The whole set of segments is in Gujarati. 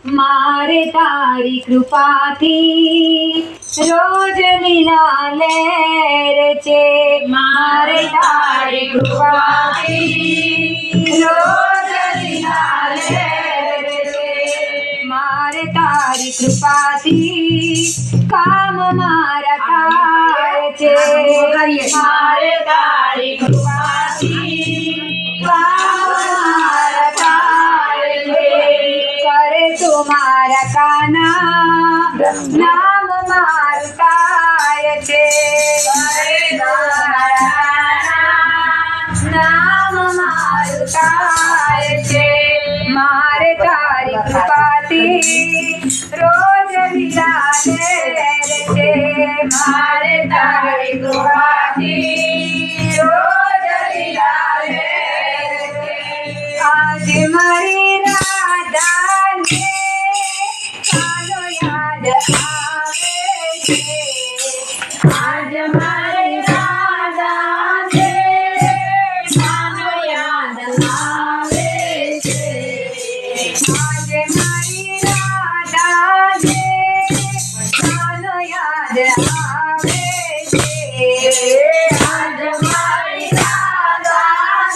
मारे तारी कृपाथी रोज लीला लहर छे। मारे तारी कृपाथी रोज लीला लहर छे। मारे तारी कृपाथी काम मारा थाय छे। मारे तारी कृपाथी काम मारा थाय छे। करे तुम्हारा काना नाम मारताय छे। करे तुम्हारा काना नाम मारताय छे। मारे तारी कृपाथी रोज लीला लहर छे। मारे तारी कृपाथी रोज लीला लहर छे। आज मारी राधा ने कानो याद आवे छे। आज मारी राधा ने कानो याद आवे छे। आज मारी राधा ने कानो याद आवे छे। आज मारी राधा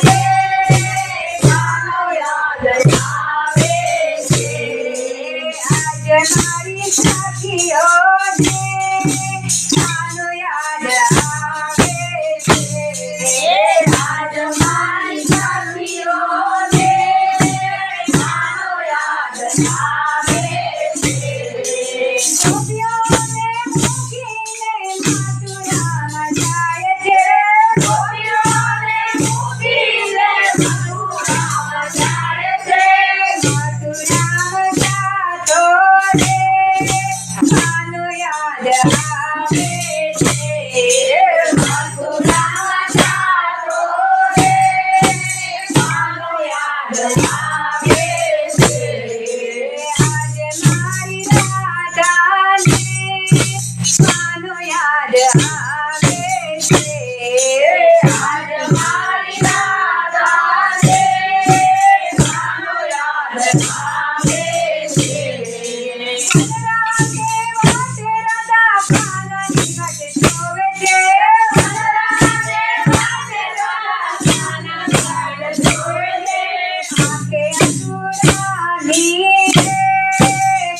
ने कानो याद आवे छे। आज मारी सखियो ने कानो याद आवे छे। आज मारी सखियो ने कानो याद आवे छे। गोपियों ने મૂકીને મથુરામાં જાય છે। ગોપીઓ ને મૂકીને મથુરામાં જાય છે। મથુરામાં જાતો રે કાનો યાદ આવે છે। મથુરામાં જાતો રે કાનો યાદ આવે છે। આજે મારી રાધાને કાનો યાદ આવે છે। આજ મારી રાધાને કાનો યાદ આવે છે। વનરાગે વાટે રાધા કાનાની વાટ જોવે છે। વનરાગે વાટે રાધા કાનાની વાટ જોવે છે। આંખે અસુરાની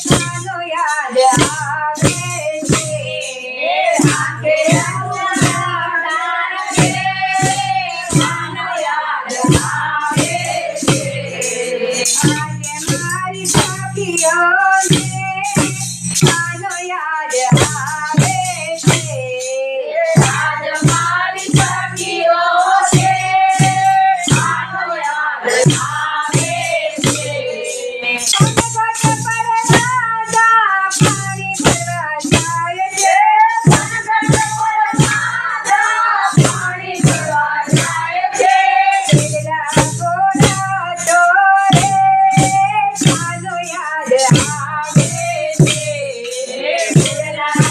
કાનો યાદ આવે છે। આંખે અસુરાની કાનો યાદ આવે છે। આજે મારી સખીઓને કાનો યાદ આવે છે। આજ મારી સખીઓને કાનો યાદ આવે છે। ઘટ પર રાધા પાણી ભરવા જાય છે। ઘટ પર રાધા પાણી ભરવા જાય છે। પેલા ઘોડા તો રે કાનો યાદ આવે છે। પેલા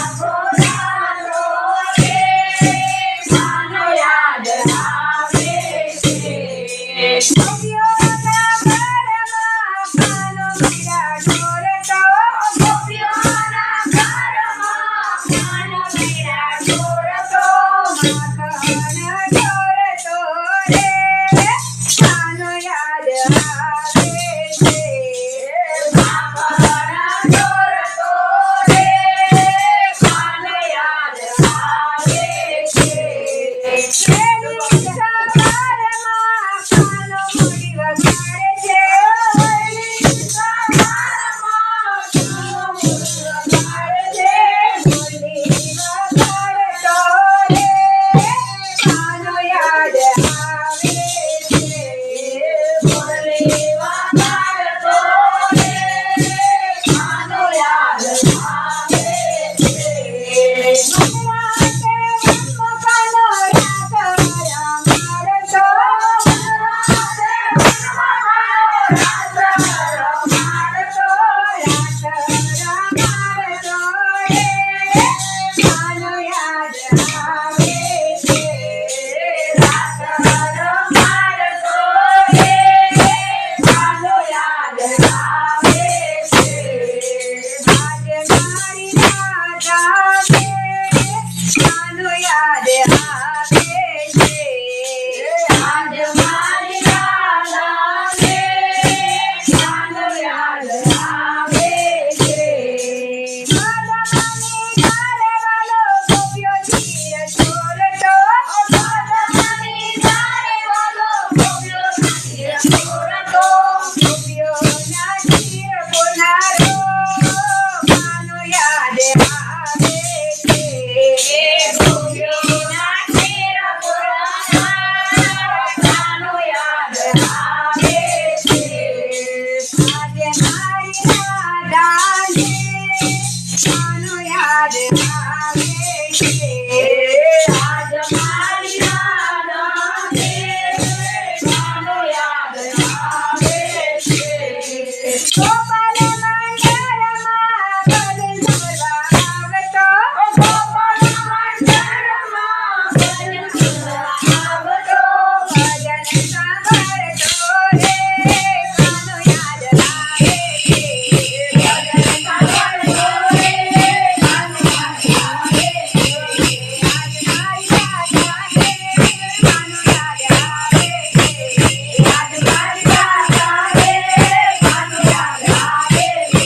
યાદ આવે છે આજ મારી નાનને કાનો યાદ આવે છે ગોપાલ મંદિરમાં ભજન કરવા આવતો ગોપાલ મંદિરમાં ભજન કરવા આવતો ભજન સાંભળતો રે કાનો યાદ આવે છે ભજન સાંભળતો રે કાનો યાદ આવે છે આજ મારી રાધા રે કાનો યાદ આવે છે આજ મારી રાધા રે કાનો યાદ આવે છે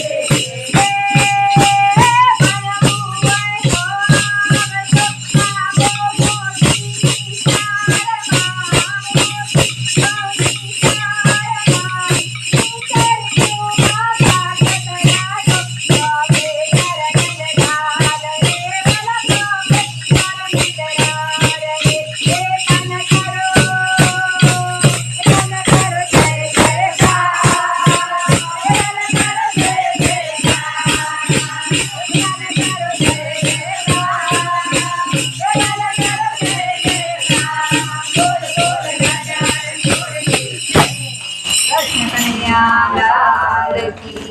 કૃષ્ણ કનૈયા લાલ કી